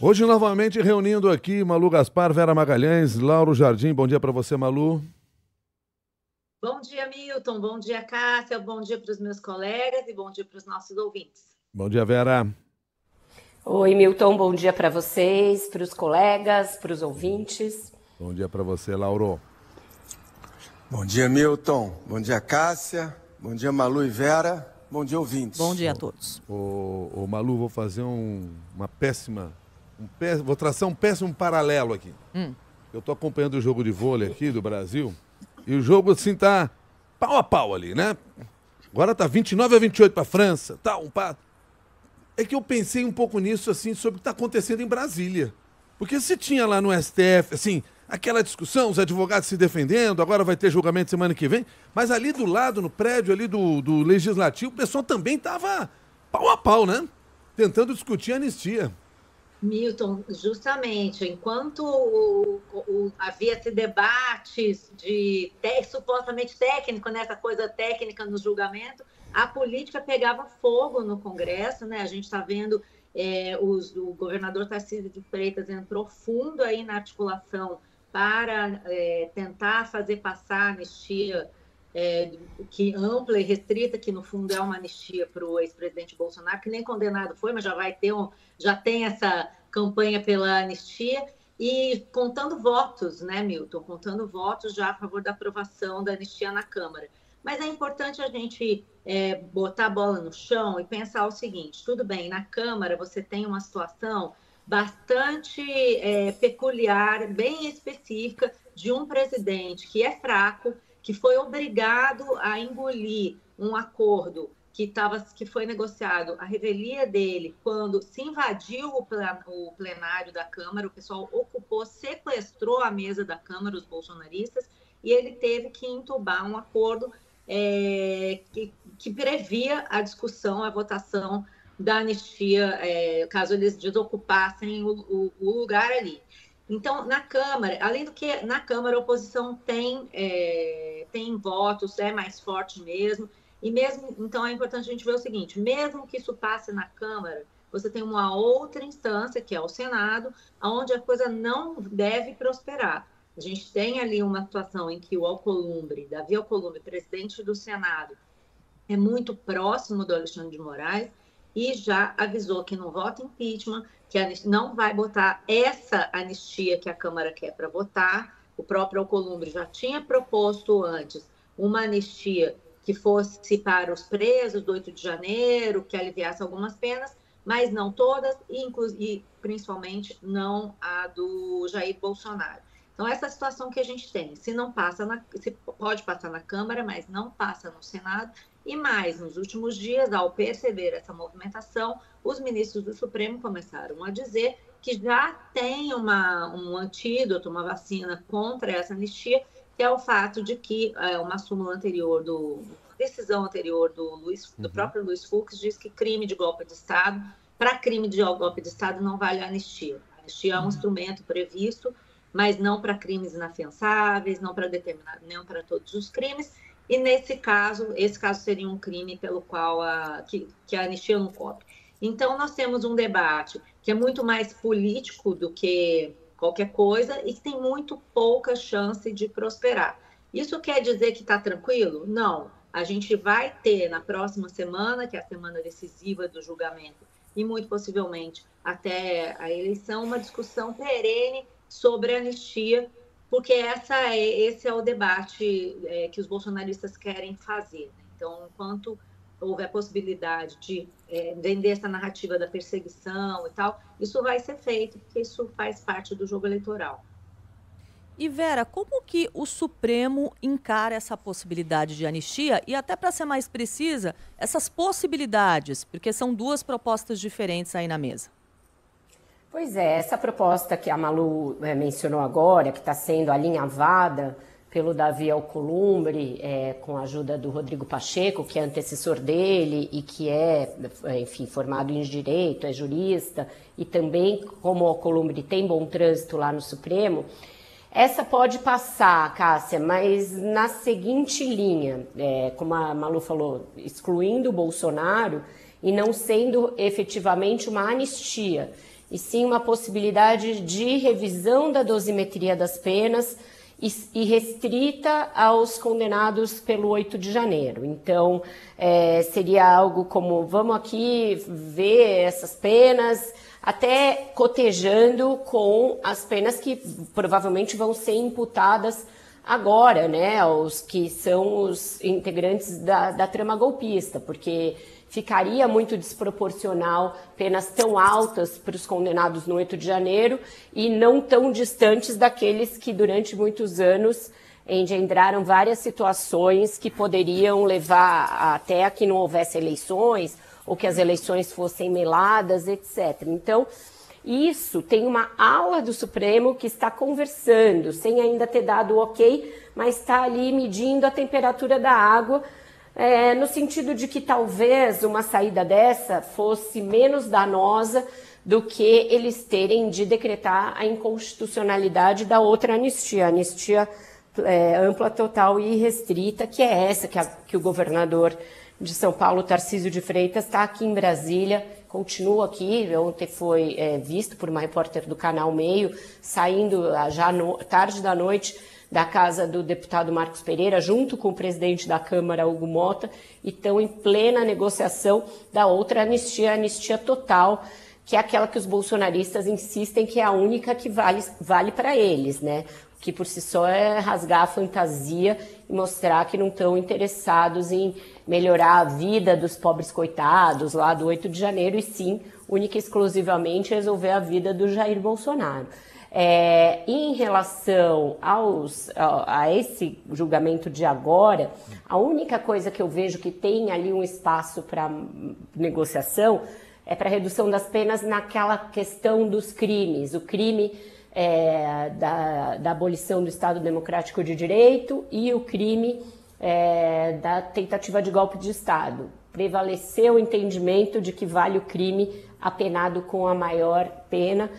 Hoje, novamente, reunindo aqui Malu Gaspar, Vera Magalhães, Lauro Jardim. Bom dia para você, Malu. Bom dia, Milton. Bom dia, Cássia. Bom dia para os meus colegas e bom dia para os nossos ouvintes. Bom dia, Vera. Oi, Milton. Bom dia para vocês, para os colegas, para os ouvintes. Bom dia para você, Lauro. Bom dia, Milton. Bom dia, Cássia. Bom dia, Malu e Vera. Bom dia, ouvintes. Bom dia a todos. Ô, Malu, vou fazer vou traçar um péssimo paralelo aqui. Eu tô acompanhando o jogo de vôlei aqui do Brasil e o jogo, assim, tá pau a pau ali, né? Agora tá 29-28 pra França, tá É que eu pensei um pouco nisso, assim, sobre o que tá acontecendo em Brasília. Porque se tinha lá no STF, assim, aquela discussão, os advogados se defendendo, agora vai ter julgamento semana que vem, mas ali do lado, no prédio ali do Legislativo, o pessoal também tava pau a pau, né? Tentando discutir a anistia. Milton, justamente, enquanto havia esse debates supostamente técnico, né, essa coisa técnica no julgamento, a política pegava fogo no Congresso, né? A gente está vendo o governador Tarcísio de Freitas entrou fundo aí na articulação para tentar fazer passar a anistia que ampla e restrita, que no fundo é uma anistia para o ex-presidente Bolsonaro, que nem condenado foi, mas já tem essa campanha pela anistia, e contando votos, né, Milton? Contando votos já a favor da aprovação da anistia na Câmara. Mas é importante a gente botar a bola no chão e pensar o seguinte: tudo bem, na Câmara você tem uma situação bastante peculiar, bem específica, de um presidente que é fraco, que foi obrigado a engolir um acordo que foi negociado, a revelia dele, quando se invadiu o plenário da Câmara, o pessoal sequestrou a mesa da Câmara, os bolsonaristas, e ele teve que entubar um acordo que previa a discussão, a votação da anistia, caso eles desocupassem o lugar ali. Então, na Câmara, além do que na Câmara a oposição tem votos, é mais forte mesmo, e mesmo, então é importante a gente ver o seguinte: mesmo que isso passe na Câmara, você tem uma outra instância, que é o Senado, onde a coisa não deve prosperar. A gente tem ali uma situação em que Davi Alcolumbre, presidente do Senado, é muito próximo do Alexandre de Moraes e já avisou que não vota impeachment, que não vai botar essa anistia que a Câmara quer para votar. O próprio Alcolumbre já tinha proposto antes uma anistia que fosse para os presos do 8 de janeiro, que aliviasse algumas penas, mas não todas, e principalmente não a do Jair Bolsonaro. Então, essa situação que a gente tem, se pode passar na Câmara, mas não passa no Senado. E mais, nos últimos dias, ao perceber essa movimentação, os ministros do Supremo começaram a dizer que já tem um antídoto, uma vacina contra essa anistia, que é o fato de que uma decisão anterior do próprio Luiz Fux diz que crime de golpe de Estado, para crime de golpe de Estado não vale a anistia. A anistia é um instrumento previsto, mas não para crimes inafiançáveis, não para todos os crimes. E esse caso seria um crime pelo qual que a anistia não cobre. Então, nós temos um debate que é muito mais político do que qualquer coisa e que tem muito pouca chance de prosperar. Isso quer dizer que está tranquilo? Não. A gente vai ter na próxima semana, que é a semana decisiva do julgamento, e muito possivelmente até a eleição, uma discussão perene sobre a anistia, porque esse é o debate que os bolsonaristas querem fazer. Então, enquanto houver a possibilidade de vender essa narrativa da perseguição e tal, isso vai ser feito, porque isso faz parte do jogo eleitoral. E Vera, como que o Supremo encara essa possibilidade de anistia e, até para ser mais precisa, essas possibilidades, porque são duas propostas diferentes aí na mesa? Pois é, essa proposta que a Malu mencionou agora, que está sendo alinhavada pelo Davi Alcolumbre, com a ajuda do Rodrigo Pacheco, que é antecessor dele e que enfim, formado em direito, é jurista, e também, como o Alcolumbre tem bom trânsito lá no Supremo, essa pode passar, Cássia, mas na seguinte linha, como a Malu falou, excluindo o Bolsonaro e não sendo efetivamente uma anistia. e sim uma possibilidade de revisão da dosimetria das penas e restrita aos condenados pelo 8 de janeiro. Então, seria algo como, vamos aqui ver essas penas, até cotejando com as penas que provavelmente vão ser imputadas agora, né, os que são os integrantes da trama golpista, porque ficaria muito desproporcional penas tão altas para os condenados no 8 de janeiro e não tão distantes daqueles que durante muitos anos engendraram várias situações que poderiam levar até a que não houvesse eleições ou que as eleições fossem meladas, etc. Então, isso tem uma ala do Supremo que está conversando, sem ainda ter dado o ok, mas está ali medindo a temperatura da água, no sentido de que talvez uma saída dessa fosse menos danosa do que eles terem de decretar a inconstitucionalidade da outra anistia, a anistia ampla, total e restrita, que é essa que o governador de São Paulo, Tarcísio de Freitas, está aqui em Brasília, continua aqui. Ontem foi visto por uma repórter do Canal Meio, saindo já tarde da noite da casa do deputado Marcos Pereira, junto com o presidente da Câmara, Hugo Mota, e estão em plena negociação da outra anistia, a anistia total, que é aquela que os bolsonaristas insistem que é a única que vale para eles, né? Que por si só é rasgar a fantasia e mostrar que não estão interessados em melhorar a vida dos pobres coitados lá do 8 de janeiro, e sim, única e exclusivamente, resolver a vida do Jair Bolsonaro. Em relação a esse julgamento de agora, a única coisa que eu vejo que tem ali um espaço para negociação é para redução das penas naquela questão dos crimes, o crime da abolição do Estado Democrático de Direito e o crime da tentativa de golpe de Estado. Prevaleceu o entendimento de que vale o crime apenado com a maior pena,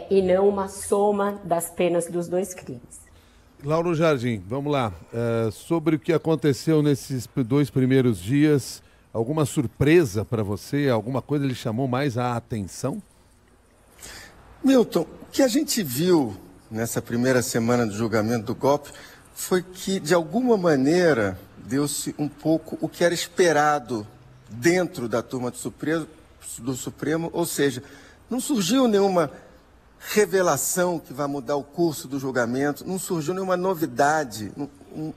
e não uma soma das penas dos dois crimes. Lauro Jardim, vamos lá. Sobre o que aconteceu nesses 2 primeiros dias, alguma surpresa para você? Alguma coisa lhe chamou mais a atenção? Milton, o que a gente viu nessa primeira semana do julgamento do golpe foi que, de alguma maneira, deu-se um pouco o que era esperado dentro da turma do Supremo, ou seja, não surgiu nenhuma revelação que vai mudar o curso do julgamento, não surgiu nenhuma novidade,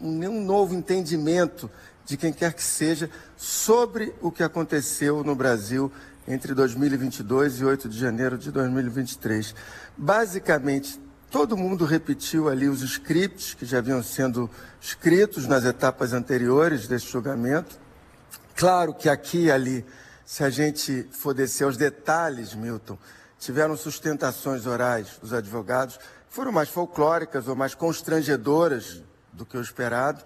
nenhum novo entendimento de quem quer que seja sobre o que aconteceu no Brasil entre 2022 e 8 de janeiro de 2023. Basicamente, todo mundo repetiu ali os scripts que já haviam sendo escritos nas etapas anteriores desse julgamento. Claro que aqui e ali, se a gente for descer aos detalhes, Milton, tiveram sustentações orais dos advogados, foram mais folclóricas ou mais constrangedoras do que o esperado,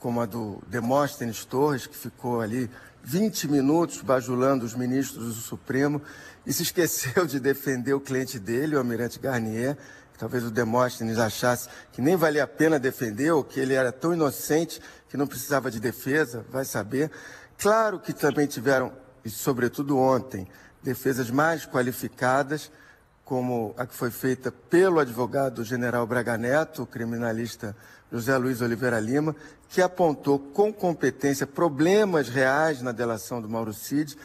como a do Demóstenes Torres, que ficou ali 20 minutos bajulando os ministros do Supremo e se esqueceu de defender o cliente dele, o almirante Garnier, que talvez o Demóstenes achasse que nem valia a pena defender, ou que ele era tão inocente que não precisava de defesa, vai saber. Claro que também tiveram, e sobretudo ontem, defesas mais qualificadas, como a que foi feita pelo advogado general Braga Neto, o criminalista José Luiz Oliveira Lima, que apontou com competência problemas reais na delação do Mauro Cid.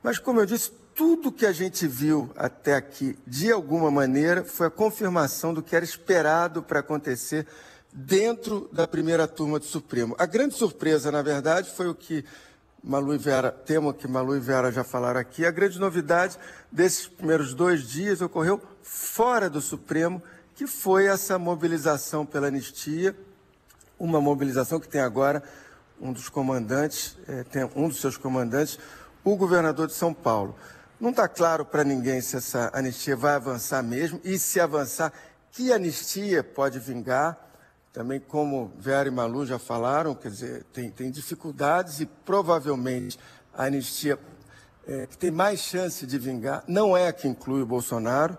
Mas, como eu disse, tudo que a gente viu até aqui, de alguma maneira, foi a confirmação do que era esperado para acontecer dentro da primeira turma do Supremo. A grande surpresa, na verdade, foi o que Malu e Vera, temo que Malu e Vera já falaram aqui, a grande novidade desses primeiros 2 dias ocorreu fora do Supremo, que foi essa mobilização pela anistia, uma mobilização que tem agora um dos seus comandantes, o governador de São Paulo. Não está claro para ninguém se essa anistia vai avançar mesmo, e se avançar, que anistia pode vingar. Também, como Vera e Malu já falaram, quer dizer, tem dificuldades, e provavelmente a anistia que tem mais chance de vingar não é a que inclui o Bolsonaro.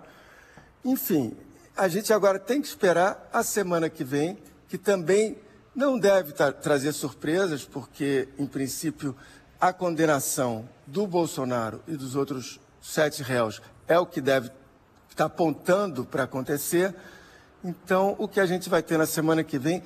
Enfim, a gente agora tem que esperar a semana que vem, que também não deve trazer surpresas, porque, em princípio, a condenação do Bolsonaro e dos outros 7 réus é o que deve está apontando para acontecer. Então, o que a gente vai ter na semana que vem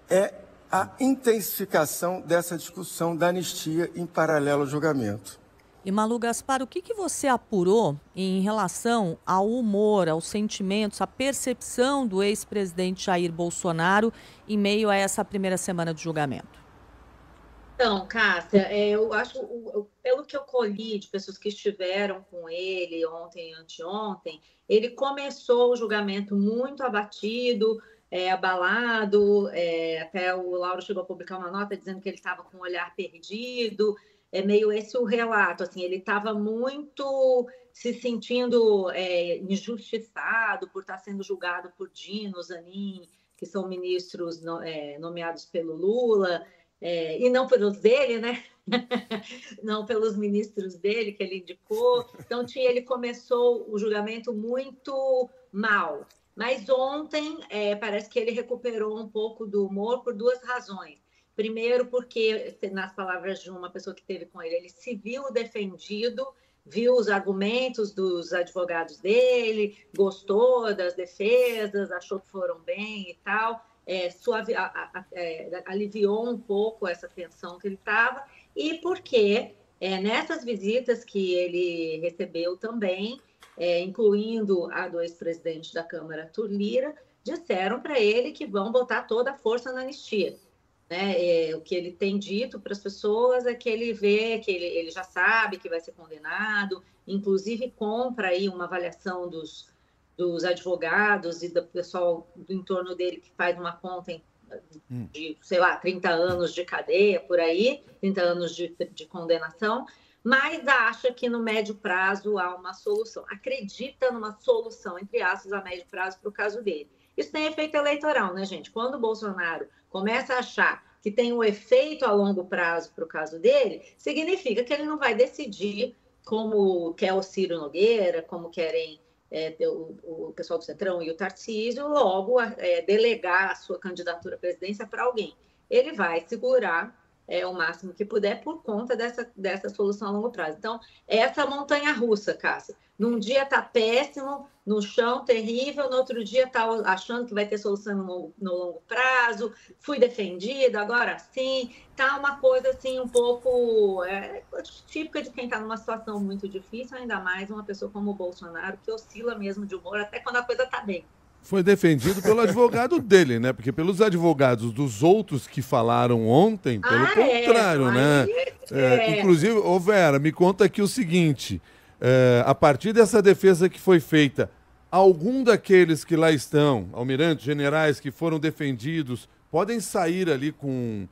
é a intensificação dessa discussão da anistia em paralelo ao julgamento. E Malu Gaspar, o que você apurou em relação ao humor, aos sentimentos, à percepção do ex-presidente Jair Bolsonaro em meio a essa primeira semana de julgamento? Então, Cássia, eu acho, pelo que eu colhi de pessoas que estiveram com ele ontem e anteontem, ele começou o julgamento muito abatido, abalado, até o Lauro chegou a publicar uma nota dizendo que ele estava com o olhar perdido, é meio esse o relato, assim, ele estava muito se sentindo injustiçado por estar sendo julgado por Dino, Zanin, que são ministros nomeados pelo Lula, e não pelos dele, né? Não pelos ministros dele que ele indicou. Então, ele começou o julgamento muito mal. Mas ontem parece que ele recuperou um pouco do humor por duas razões. Primeiro, porque, nas palavras de uma pessoa que esteve com ele, ele se viu defendido, viu os argumentos dos advogados dele, gostou das defesas, achou que foram bem e tal, aliviou um pouco essa tensão que ele estava, e porque nessas visitas que ele recebeu também, incluindo a do ex-presidente da Câmara, Arthur Lira, disseram para ele que vão botar toda a força na anistia. Né? O que ele tem dito para as pessoas é que ele vê que ele já sabe que vai ser condenado, inclusive compra aí uma avaliação dos advogados e do pessoal do entorno dele que faz uma conta de, sei lá, 30 anos de cadeia, por aí, 30 anos de condenação, mas acha que no médio prazo há uma solução. Acredita numa solução, entre aspas, a médio prazo para o caso dele. Isso tem efeito eleitoral, né, gente? Quando o Bolsonaro começa a achar que tem um efeito a longo prazo para o caso dele, significa que ele não vai decidir como quer o Ciro Nogueira, como querem o pessoal do Centrão e o Tarcísio, logo delegar a sua candidatura à presidência para alguém. Ele vai segurar o máximo que puder por conta dessa solução a longo prazo. Então, essa montanha-russa, Cássia. Num dia está péssimo, no chão, terrível, no outro dia está achando que vai ter solução no longo prazo, fui defendido, agora sim. Está uma coisa assim um pouco típica de quem está numa situação muito difícil, ainda mais uma pessoa como o Bolsonaro, que oscila mesmo de humor até quando a coisa está bem. Foi defendido pelo advogado dele, né? Porque pelos advogados dos outros que falaram ontem, pelo contrário, né? Inclusive, Vera, me conta aqui o seguinte, a partir dessa defesa que foi feita, algum daqueles que lá estão, almirantes, generais que foram defendidos, podem sair ali com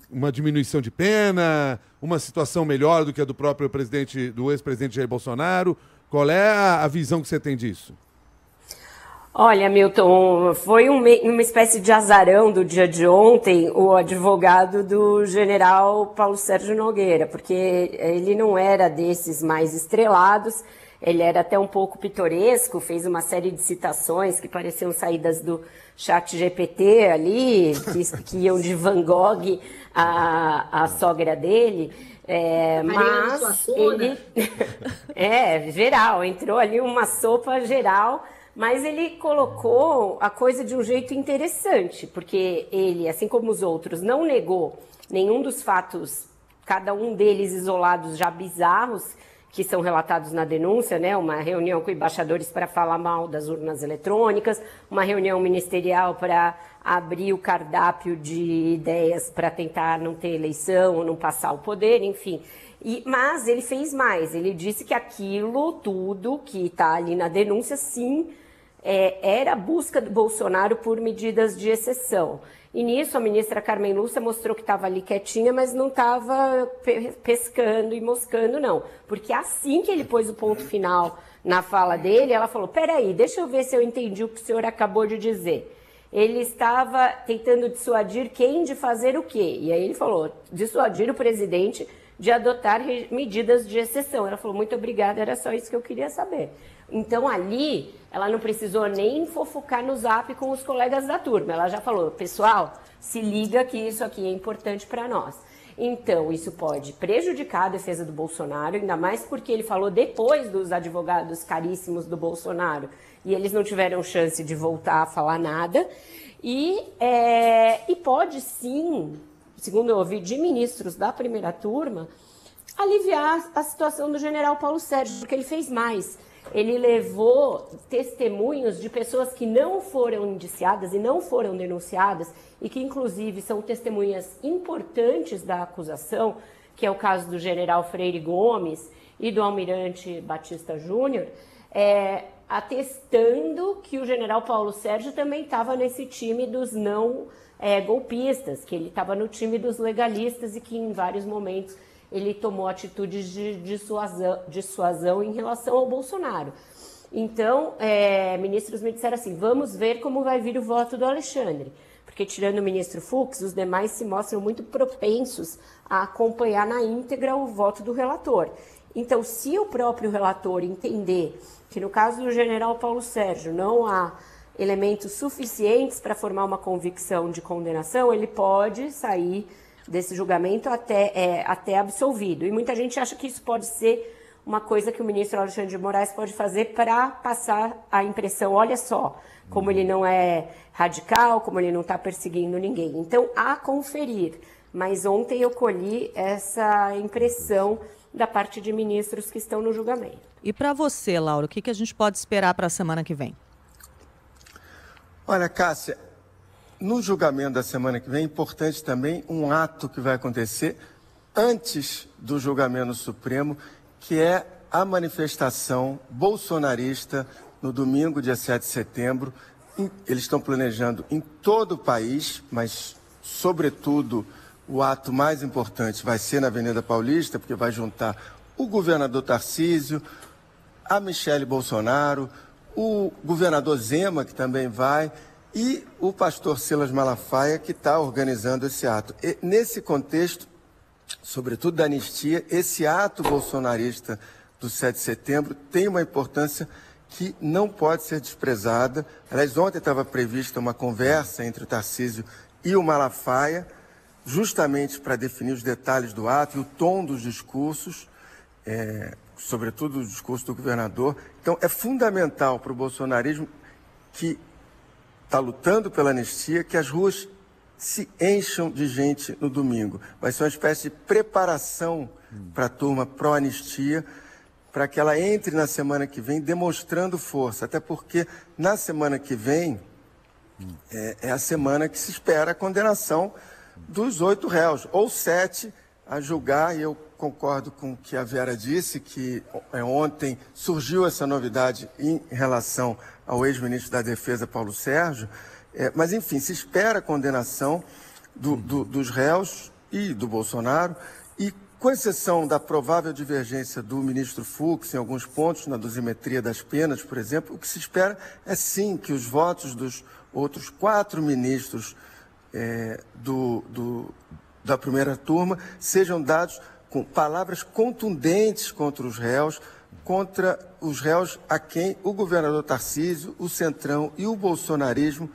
uma diminuição de pena, uma situação melhor do que a do próprio ex-presidente Jair Bolsonaro? Qual é a visão que você tem disso? Olha, Milton, foi uma espécie de azarão do dia de ontem o advogado do general Paulo Sérgio Nogueira, porque ele não era desses mais estrelados, ele era até um pouco pitoresco, fez uma série de citações que pareciam saídas do ChatGPT ali, que iam de Van Gogh à sogra dele. Mas ele... geral, entrou ali uma sopa geral. Mas ele colocou a coisa de um jeito interessante, porque ele, assim como os outros, não negou nenhum dos fatos, cada um deles isolados já bizarros, que são relatados na denúncia, né? Uma reunião com embaixadores para falar mal das urnas eletrônicas, uma reunião ministerial para abrir o cardápio de ideias para tentar não ter eleição ou não passar o poder, enfim. Mas ele fez mais, ele disse que aquilo tudo que está ali na denúncia, sim, era a busca do Bolsonaro por medidas de exceção. E nisso a ministra Carmen Lúcia mostrou que estava ali quietinha, mas não estava pescando e moscando, não. Porque assim que ele pôs o ponto final na fala dele, ela falou, peraí, deixa eu ver se eu entendi o que o senhor acabou de dizer. Ele estava tentando dissuadir quem de fazer o quê? E aí ele falou, dissuadir o presidente de adotar medidas de exceção. Ela falou, muito obrigada, era só isso que eu queria saber. Então, ali, ela não precisou nem fofocar no zap com os colegas da turma. Ela já falou, pessoal, se liga que isso aqui é importante para nós. Então, isso pode prejudicar a defesa do Bolsonaro, ainda mais porque ele falou depois dos advogados caríssimos do Bolsonaro e eles não tiveram chance de voltar a falar nada. E pode sim, segundo eu ouvi de ministros da primeira turma, aliviar a situação do general Paulo Sérgio, porque ele fez mais. Ele levou testemunhos de pessoas que não foram indiciadas e não foram denunciadas e que, inclusive, são testemunhas importantes da acusação, que é o caso do general Freire Gomes e do almirante Batista Júnior, atestando que o general Paulo Sérgio também estava nesse time dos não golpistas, que ele estava no time dos legalistas e que, em vários momentos, ele tomou atitudes de dissuasão em relação ao Bolsonaro. Então, ministros me disseram assim, vamos ver como vai vir o voto do Alexandre, porque tirando o ministro Fux, os demais se mostram muito propensos a acompanhar na íntegra o voto do relator. Então, se o próprio relator entender que no caso do general Paulo Sérgio não há elementos suficientes para formar uma convicção de condenação, ele pode sair desse julgamento até absolvido. E muita gente acha que isso pode ser uma coisa que o ministro Alexandre de Moraes pode fazer para passar a impressão, olha só, como ele não é radical, como ele não está perseguindo ninguém. Então, a conferir. Mas ontem eu colhi essa impressão da parte de ministros que estão no julgamento. E para você, Laura, o que a gente pode esperar para a semana que vem? Olha, Cássia, no julgamento da semana que vem é importante também um ato que vai acontecer antes do julgamento no Supremo, que é a manifestação bolsonarista no domingo, dia 7 de setembro. Eles estão planejando em todo o país, mas, sobretudo, o ato mais importante vai ser na Avenida Paulista, porque vai juntar o governador Tarcísio, a Michele Bolsonaro, o governador Zema, que também vai, e o pastor Silas Malafaia, que está organizando esse ato. E, nesse contexto, sobretudo da anistia, esse ato bolsonarista do 7 de setembro tem uma importância que não pode ser desprezada. Aliás, ontem estava prevista uma conversa entre o Tarcísio e o Malafaia, justamente para definir os detalhes do ato e o tom dos discursos, sobretudo o discurso do governador. Então, é fundamental para o bolsonarismo, que está lutando pela anistia, que as ruas se encham de gente no domingo. Vai ser uma espécie de preparação para a turma pró-anistia, para que ela entre na semana que vem demonstrando força. Até porque na semana que vem é a semana que se espera a condenação dos 8 réus, ou 7 a julgar, e eu concordo com o que a Vera disse, que ontem surgiu essa novidade em relação ao ex-ministro da Defesa, Paulo Sérgio, mas enfim, se espera a condenação dos réus e do Bolsonaro, e com exceção da provável divergência do ministro Fux em alguns pontos, na dosimetria das penas, por exemplo, o que se espera é sim que os votos dos outros 4 ministros da primeira turma sejam dados com palavras contundentes contra os réus a quem o governador Tarcísio, o Centrão e o bolsonarismo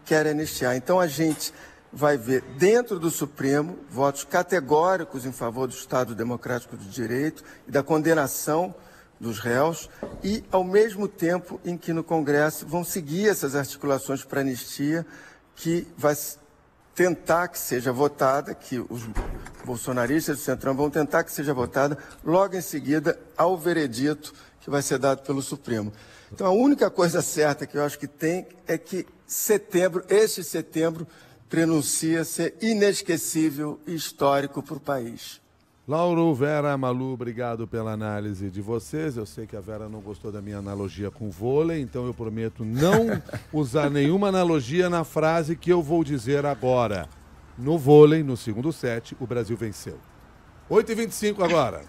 querem anistiar. Então a gente vai ver dentro do Supremo votos categóricos em favor do Estado Democrático de Direito e da condenação dos réus, e ao mesmo tempo em que no Congresso vão seguir essas articulações para anistia, que vai tentar que seja votada, que os bolsonaristas do Centrão vão tentar que seja votada logo em seguida ao veredito que vai ser dado pelo Supremo. Então, a única coisa certa que eu acho que tem é que este setembro prenuncia ser inesquecível e histórico para o país. Lauro, Vera, Malu, obrigado pela análise de vocês. Eu sei que a Vera não gostou da minha analogia com vôlei, então eu prometo não usar nenhuma analogia na frase que eu vou dizer agora. No vôlei, no segundo set, o Brasil venceu. 8h25 agora.